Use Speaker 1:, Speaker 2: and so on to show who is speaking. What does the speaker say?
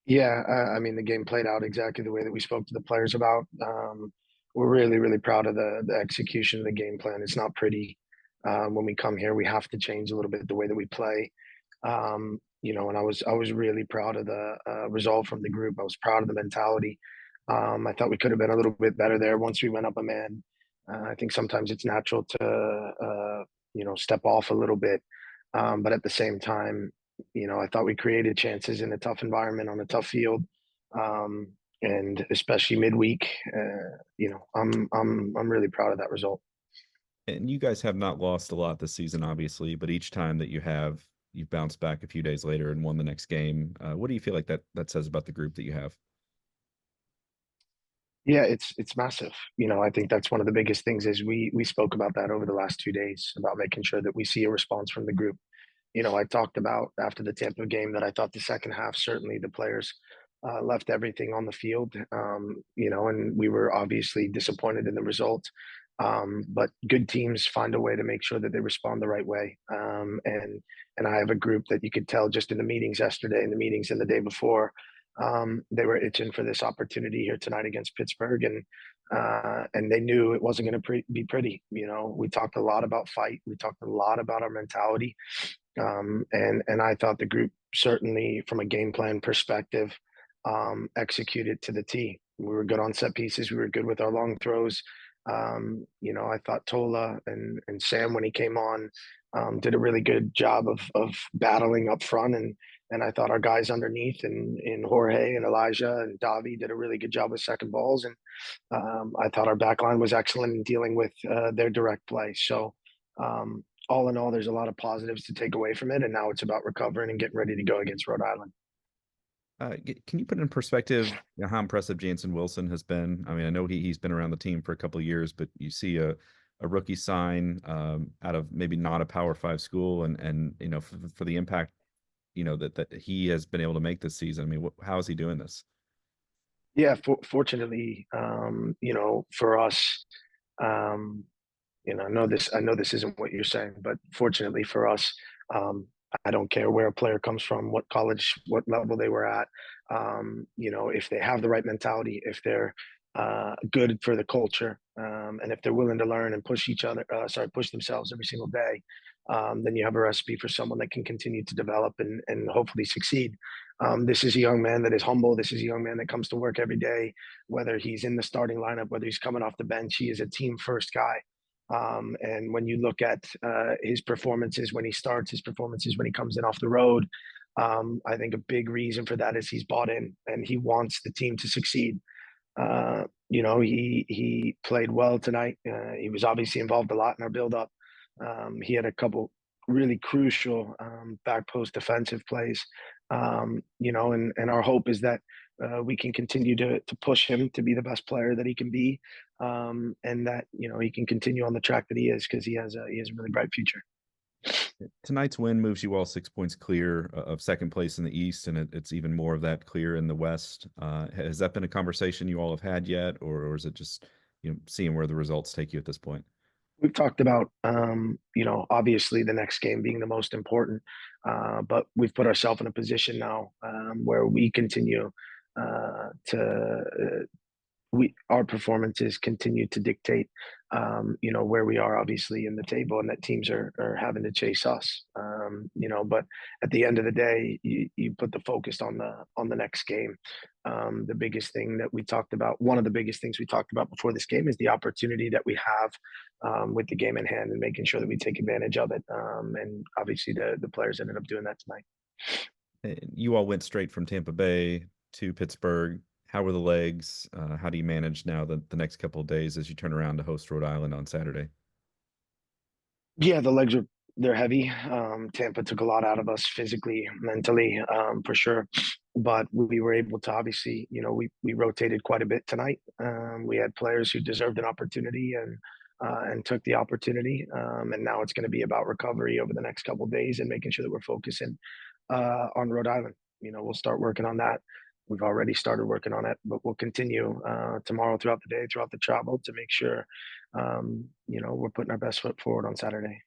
Speaker 1: Yeah, I mean, the game played out exactly the way that we spoke to the players about. We're really, really proud of the execution of the game plan. It's not pretty. When we come here, we have to change a little bit the way that we play. And I was really proud of the resolve from the group. I was proud of the mentality. I thought we could have been a little bit better there once we went up a man. I think sometimes it's natural to step off a little bit, but at the same time, I thought we created chances in a tough environment on a tough field, and especially midweek. I'm really proud of that result.
Speaker 2: And you guys have not lost a lot this season, obviously, but each time that you have, you've bounced back a few days later and won the next game. What do you feel like that says about the group that you have?
Speaker 1: Yeah, it's massive. I think that's one of the biggest things is we spoke about that over the last 2 days about making sure that we see a response from the group. I talked about after the Tampa game that I thought the second half, certainly the players left everything on the field, and we were obviously disappointed in the result. But good teams find a way to make sure that they respond the right way. And I have a group that you could tell just in the meetings yesterday and the meetings and the day before, they were itching for this opportunity here tonight against Pittsburgh, and they knew it wasn't going to be pretty. We talked a lot about fight. We talked a lot about our mentality, and I thought the group certainly, from a game plan perspective, executed to the T. We were good on set pieces. We were good with our long throws. I thought Tola and Sam when he came on did a really good job of battling up front, and I thought our guys underneath in Jorge and Elijah and Davi did a really good job with second balls, and I thought our back line was excellent in dealing with their direct play. So all in all, there's a lot of positives to take away from it, and now it's about recovering and getting ready to go against Rhode Island.
Speaker 2: Can you put in perspective, how impressive Jansen Wilson has been? I mean, I know he's been around the team for a couple of years, but you see a rookie sign out of maybe not a Power Five school, and for the impact that he has been able to make this season. I mean, how is he doing this?
Speaker 1: Yeah, fortunately, for us, um, I know this isn't what you're saying, but fortunately for us, um, I don't care where a player comes from, what college, what level they were at. If they have the right mentality, if they're good for the culture, and if they're willing to learn and push themselves every single day, then you have a recipe for someone that can continue to develop and hopefully succeed. This is a young man that is humble. This is a young man that comes to work every day, whether he's in the starting lineup, whether he's coming off the bench. He is a team first guy. And when you look at his performances when he starts, his performances when he comes in off the road, I think a big reason for that is he's bought in and he wants the team to succeed. He played well tonight. He was obviously involved a lot in our build-up. He had a couple really crucial back post defensive plays. And our hope is that we can continue to push him to be the best player that he can be, and that he can continue on the track that he is because he has a really bright future.
Speaker 2: Tonight's win moves you all 6 points clear of second place in the East, and it's even more of that clear in the West. Has that been a conversation you all have had yet, or is it just seeing where the results take you at this point?
Speaker 1: We've talked about, obviously the next game being the most important, but we've put ourselves in a position now where we continue to our performances continue to dictate, where we are obviously in the table, and that teams are having to chase us. But at the end of the day, you put the focus on the next game. The biggest thing that we talked about, one of the biggest things we talked about before this game, is the opportunity that we have with the game in hand and making sure that we take advantage of it. And obviously, the players ended up doing that tonight.
Speaker 2: You all went straight from Tampa Bay to Pittsburgh. How were the legs? How do you manage now the next couple of days as you turn around to host Rhode Island on Saturday?
Speaker 1: Yeah, the legs they're heavy. Tampa took a lot out of us physically, mentally, for sure. But we were able to obviously, we rotated quite a bit tonight. We had players who deserved an opportunity and took the opportunity. And now it's going to be about recovery over the next couple of days and making sure that we're focusing on Rhode Island. We'll start working on that. We've already started working on it, but we'll continue tomorrow throughout the day, throughout the travel to make sure we're putting our best foot forward on Saturday.